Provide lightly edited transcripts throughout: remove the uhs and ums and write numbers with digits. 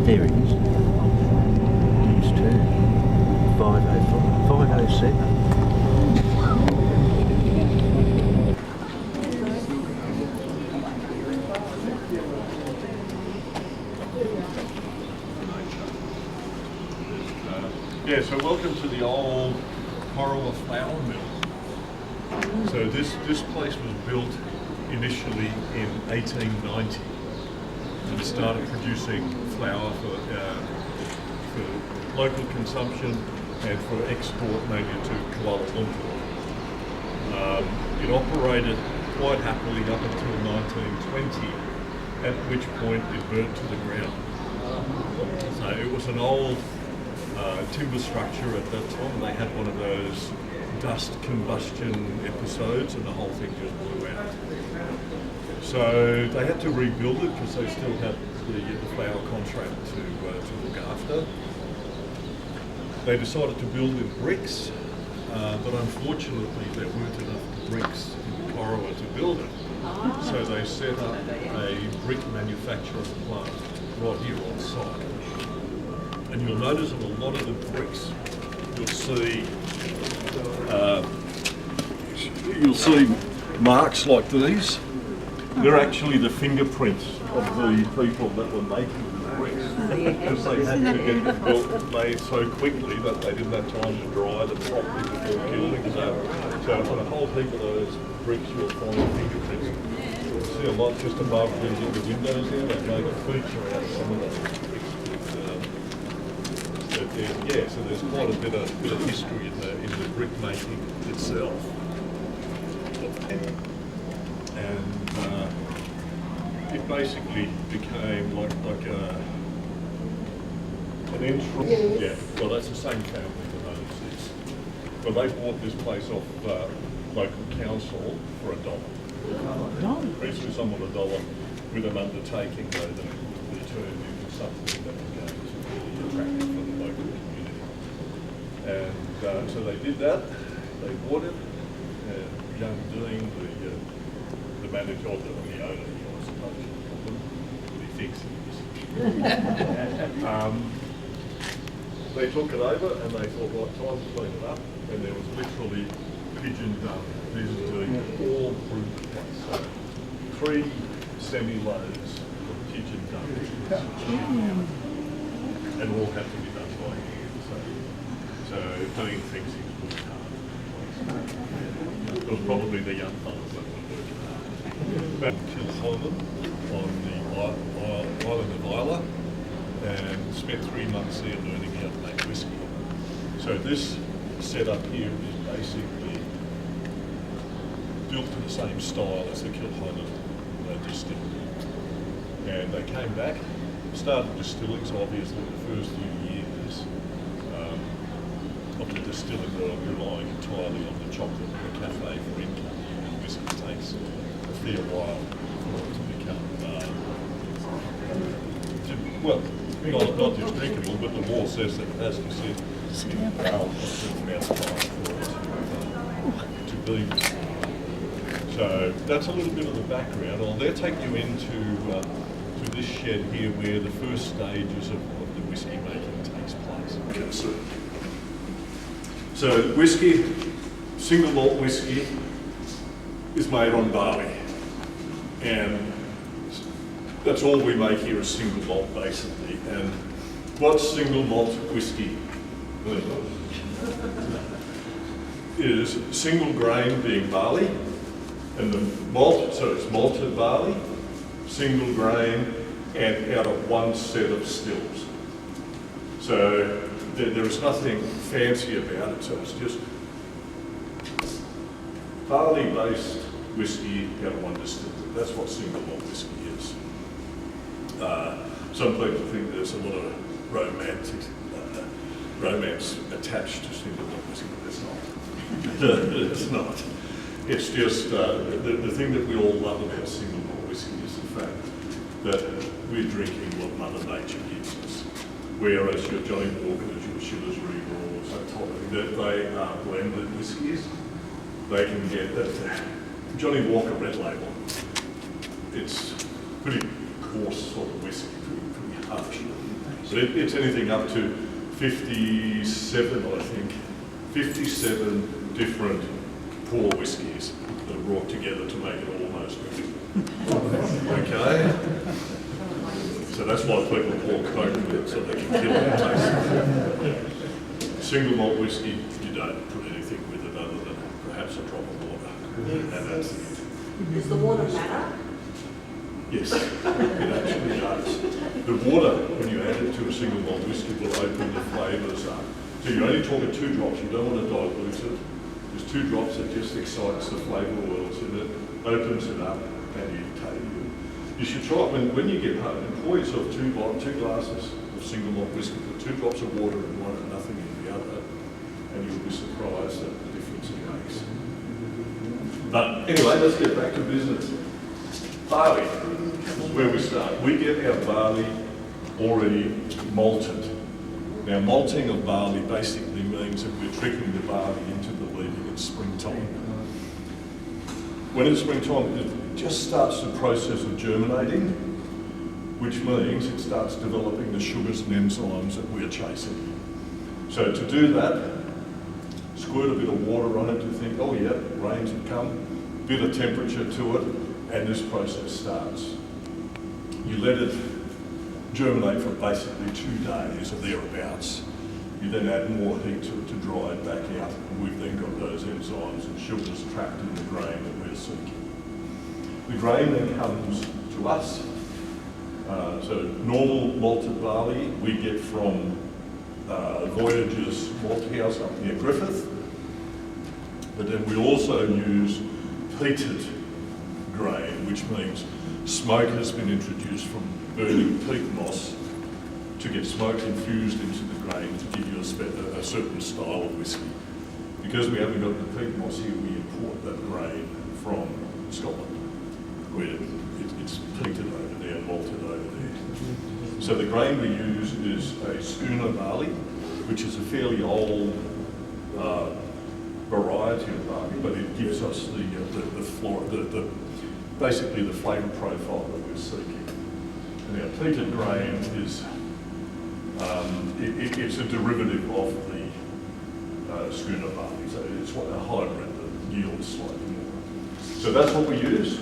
There it is. Use 2. 505. 507. Yeah, so welcome to the old Corowa flour mill. So this place was built initially in 1890 and started producing flour for local consumption and for export mainly to Kuala Lumpur. It operated quite happily up until 1920, at which point it burnt to the ground. So it was an old timber structure at that time. They had one of those dust combustion episodes and the whole thing just blew out. So they had to rebuild it because they still had the flour contract to look after. They decided to build in bricks, but unfortunately there weren't enough bricks in Corowa to build it. So they set up a brick manufacturing plant right here on site. And you'll notice on a lot of the bricks, you'll see marks like these. They're actually the fingerprints of the people that were making the bricks, because they had to get them built made so quickly that they didn't have time to dry them properly before gilding. So on a whole heap of those bricks, you'll find fingerprints. You'll see a lot just above the windows there. They made a feature out of some of those bricks. Yeah, so there's quite a bit of history in the brick making itself, and it basically became like an entrance. Yeah, well, that's the same family that owns this. Well, they bought this place off local council for $1. Basically, someone $1 with an undertaking though that it turned into something that was going to be attractive for the local community. And so they did that. They bought it. And young Dean, the manager, or the owner, I suppose, he thinks he is. They took it over and they thought, right, time to clean it up. And there was literally pigeon dung visiting all through the place. So 3 semi-loads of pigeon dung. And all had to be done by hand. So Dean thinks he was working hard. It was probably the young fellas that were working hard. Back to Holland on the island of Isla, and spent 3 months there learning how to make whiskey. So this setup here is basically built to the same style as the Kilholland distillery. And they came back, started distilling, so obviously the first few years of the distilling were relying entirely on the chocolate and the cafe for income. And whiskey takes a fair while for it to become, not just drinkable, but the law says that, as you said, in barrel a certain amount of time for it to be. So that's a little bit of the background. I'll then take you into to this shed here where the first stages of the whiskey making takes place. Okay, so whiskey, single malt whiskey, is made on barley. And that's all we make here is single malt basically. And what's single malt whiskey is single grain being barley, and the malt, so it's malted barley, single grain, and out of one set of stills. So there is nothing fancy about it, so it's just barley-based whiskey out of one distillery. That's what single malt whiskey is. Some people think there's a lot of romance attached to single malt whiskey, but it's not. It's not. It's just the thing that we all love about single malt whiskey is the fact that we're drinking what Mother Nature gives us. Whereas your Johnny Walkers, your Schiller's Regal, that they are blended whiskies, they can get that. Johnny Walker Red Label, it's pretty coarse sort of whiskey, pretty harsh. But it's anything up to 57, I think, 57 different pour whiskies that are brought together to make it almost whiskey. Okay? So that's why people pour Coke with it, so they can kill the taste. Single malt whiskey, you don't put anything with it other than perhaps a drop of water. And that's it. Does the water matter? Yes, it actually does. The water, when you add it to a single malt whiskey, will open the flavours up. So you're only talking 2 drops, you don't want to dilute it. There's 2 drops that just excites the flavour worlds in it, opens it up, and you should try it when you get home. Pour yourself 2 glasses of single malt whiskey, put 2 drops of water in one and nothing in the other, and you'll be surprised at the difference it makes. But anyway, let's get back to business. Barley is where we start. We get our barley already malted. Now, malting of barley basically means that we're tricking the barley into believing it's springtime. When it's springtime, it just starts the process of germinating, which means it starts developing the sugars and enzymes that we're chasing. So to do that, squirt a bit of water on it to think, oh yeah, rains have come, bit of temperature to it, and this process starts. You let it germinate for basically 2 days or thereabouts. You then add more heat to it to dry it back out, and we've then got those enzymes and sugars trapped in the grain that we're seeking. The grain then comes to us. So normal malted barley we get from Voyager's malt house up near Griffith, but then we also use peated grain, which means smoke has been introduced from burning peat moss to get smoke infused into the grain to give you a certain style of whiskey. Because we haven't got the peat moss here, we import that grain from Scotland, where it's peated over there, malted over there. So the grain we use is a schooner barley, which is a fairly old variety of barley, but it gives us basically the flavour profile that we're seeking. And our peated grain is it's a derivative of the schooner barley, so it's a hybrid that yields slightly more. So that's what we use.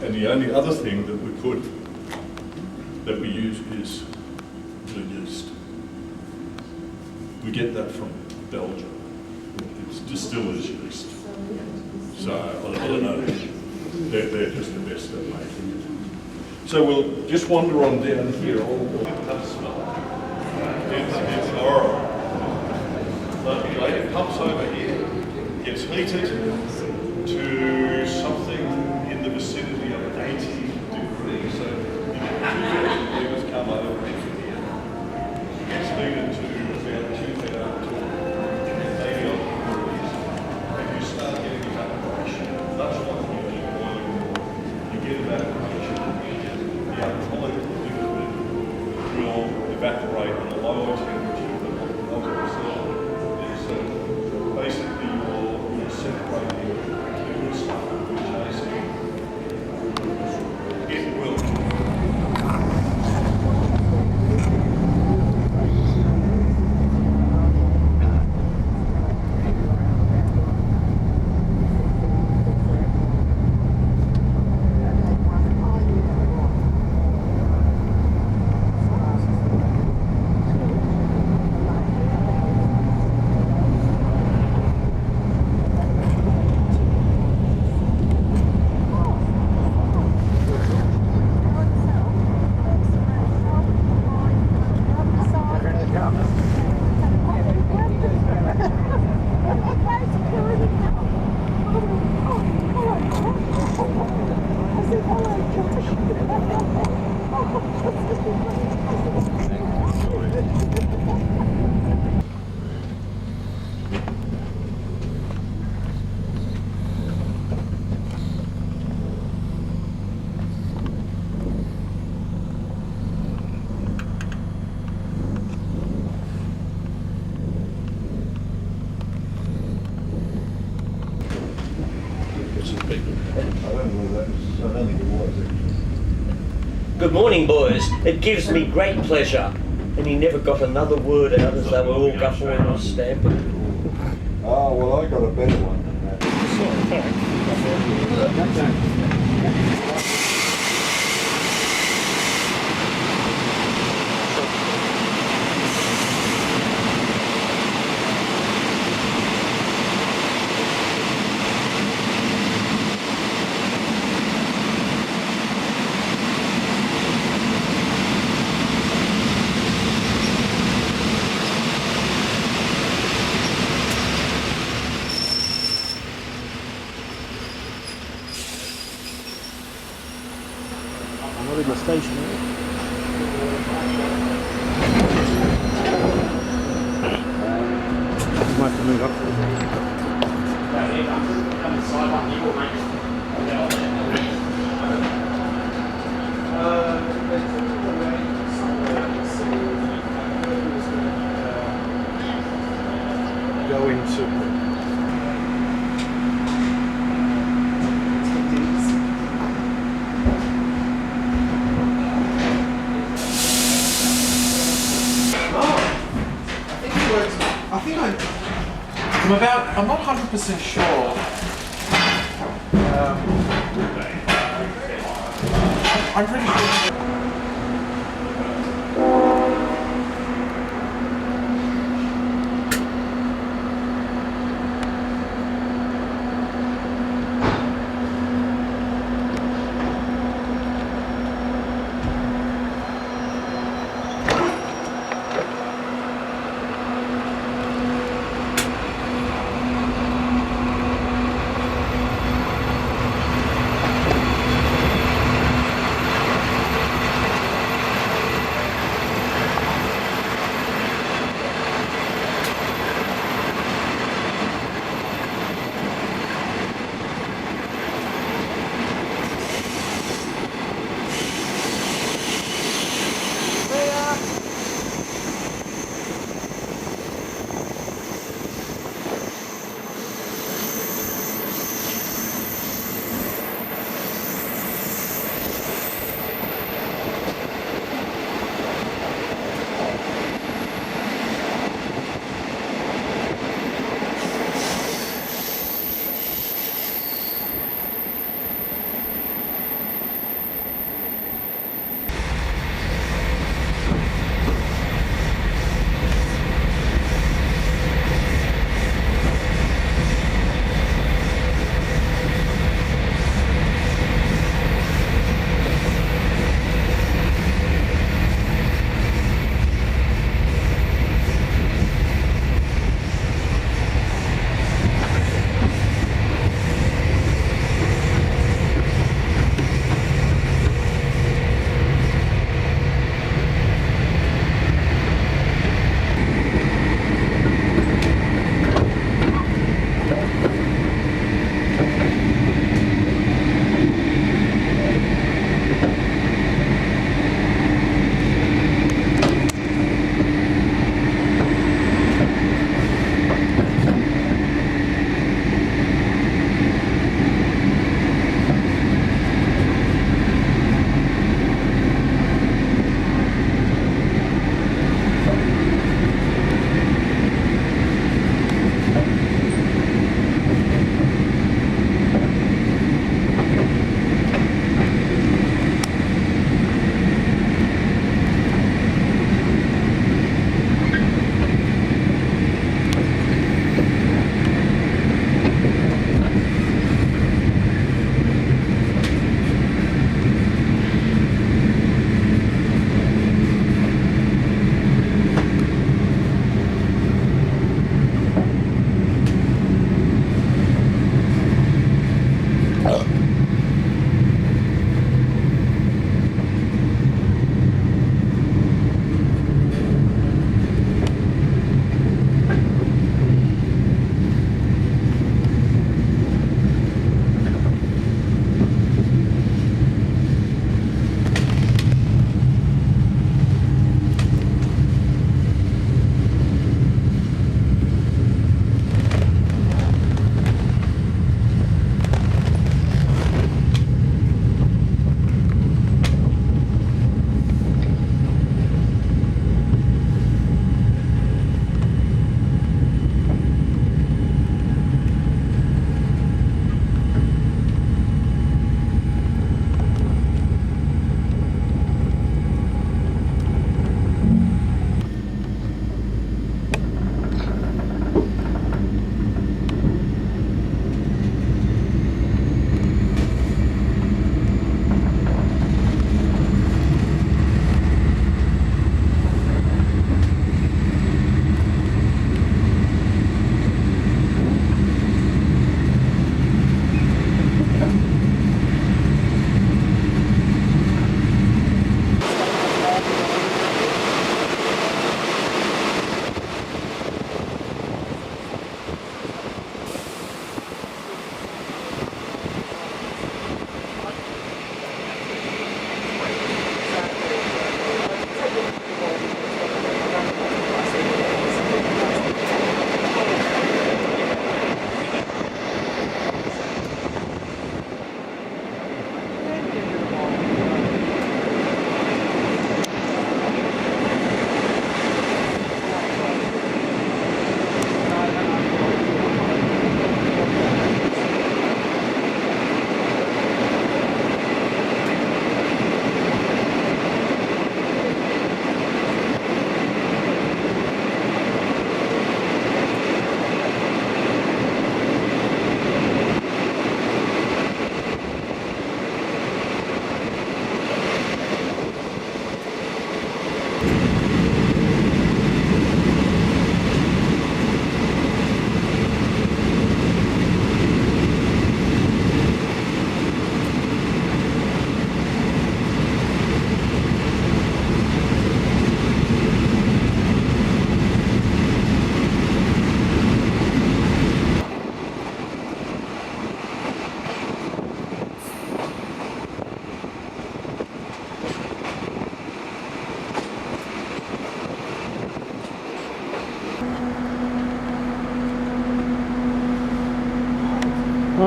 And the only other thing that we use is blue yeast. We get that from Belgium. It's distiller's yeast. So I don't know. They're just the best at making it. So we'll just wander on down here. It's horrible. It pumps over here, gets heated to something in the vicinity of 80 degrees. So you get 2,000 litres come over into here. It gets heated to about 2,080 odd degrees. And you start getting evaporation. That's what you need boiling water. You get evaporation. The alcoholic liquid will evaporate on a lower temperature than what the water is. Basically, you're separating the good stuff that we're chasing. It will. Good morning, boys. It gives me great pleasure. And he never got another word out as they were all guffawing or stamping. Oh, well, I got a better one than that. I'm not in the station yet. You might have to move up. Go into I'm not 100% sure. I'm pretty sure.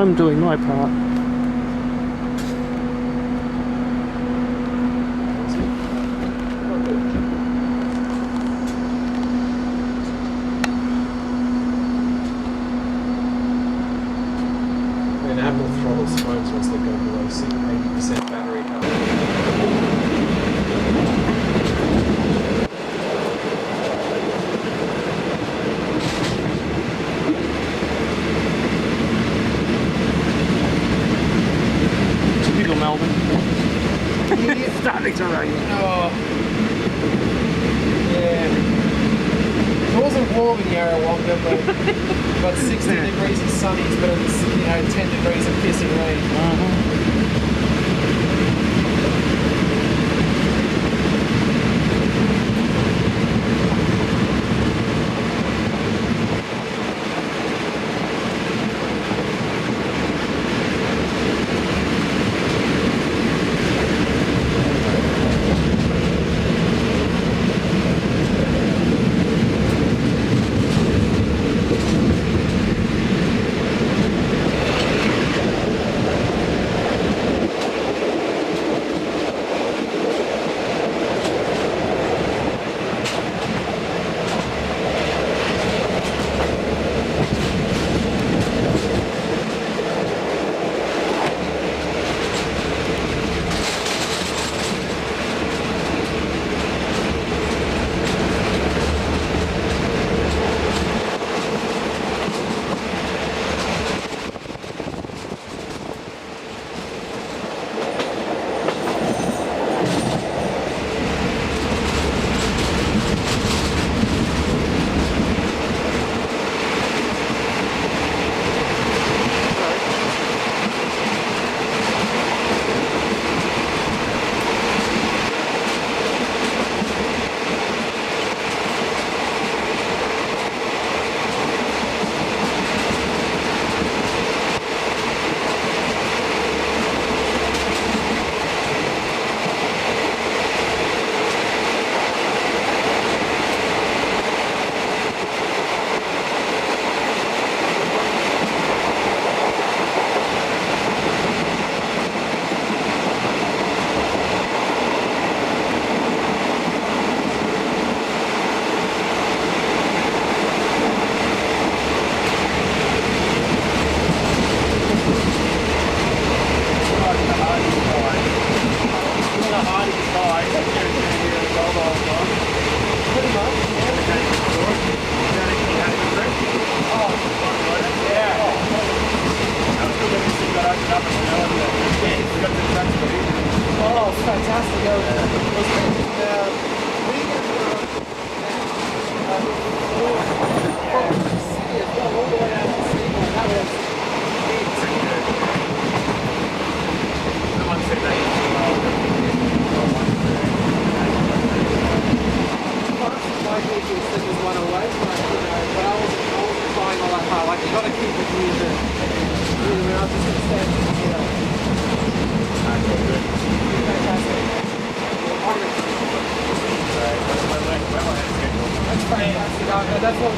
I'm doing my part. And Apple throttles phones once they go below 80% battery health. Typical Melbourne. It's starting to rain. Oh. Yeah. It wasn't warm in Yarrawonga, but 16 degrees and sunny is better than 10 degrees of pissing rain. Oh, it's fantastic. That's what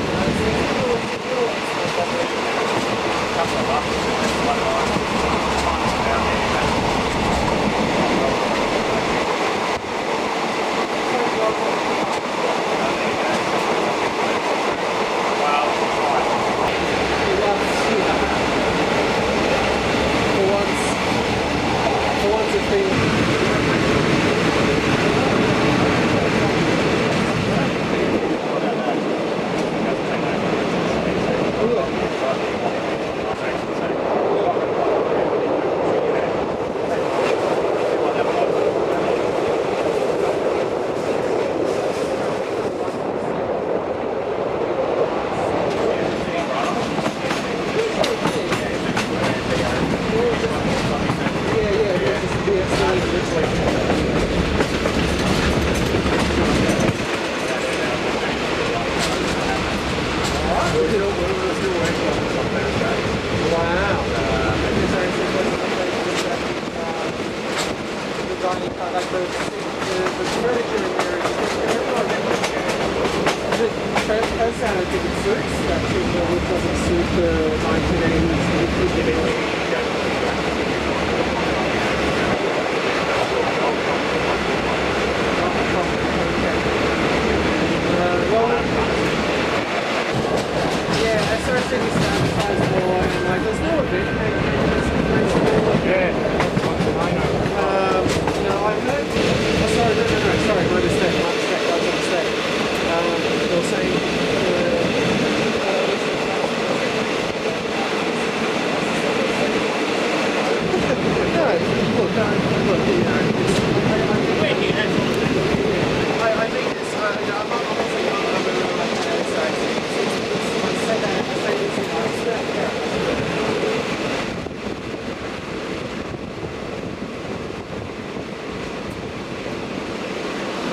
if it suits. That tubular wood doesn't suit the 1980s. Yeah, SRC is advertised more, and like there's no event Yeah. I know. no, I've heard. Oh, sorry, my mistake. They were saying. No, look, you know, I think it's. I'm not saying I'm a real like I say this in my respect,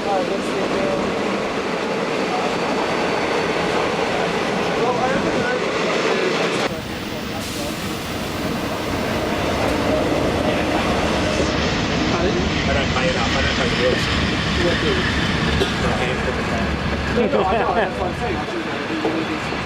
Alright, let's see well, I I don't pay enough. I don't pay bills. No, I know, that's what I'm saying. I think that would be really decent.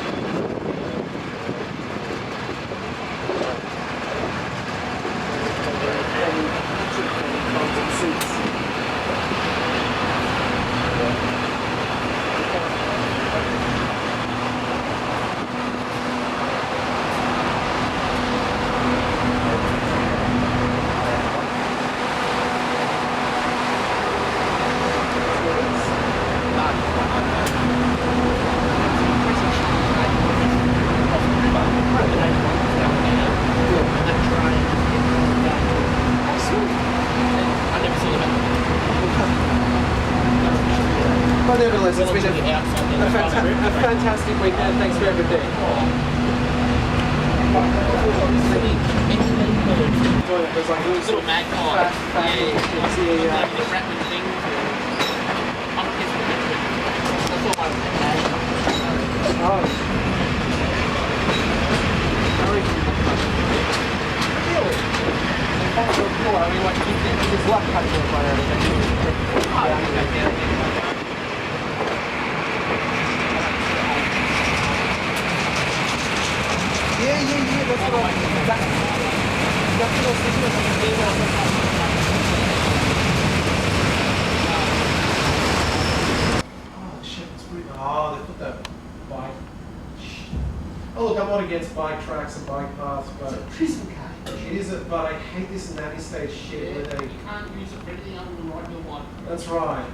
But nevertheless, it's been a fantastic weekend. Thanks for everything. There's like little magpie. I mean, like, his luck cut to by everything. Yeah, that's what I was thinking. Oh shit, it's pretty. Oh, they put that bike. Oh look, I'm not against bike tracks and bike paths, but it is a, but I hate this nanny state shit where they. You can't use it for anything other than riding your bike. That's right.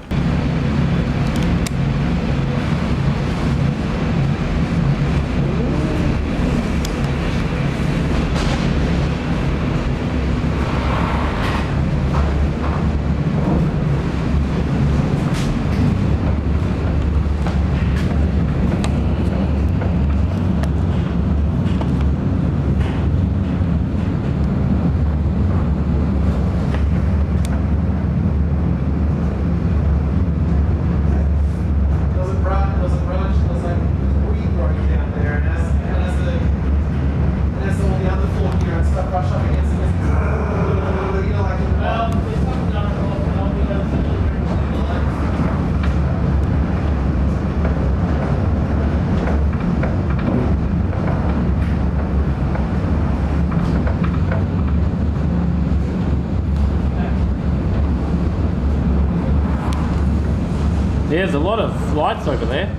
There's a lot of lights over there.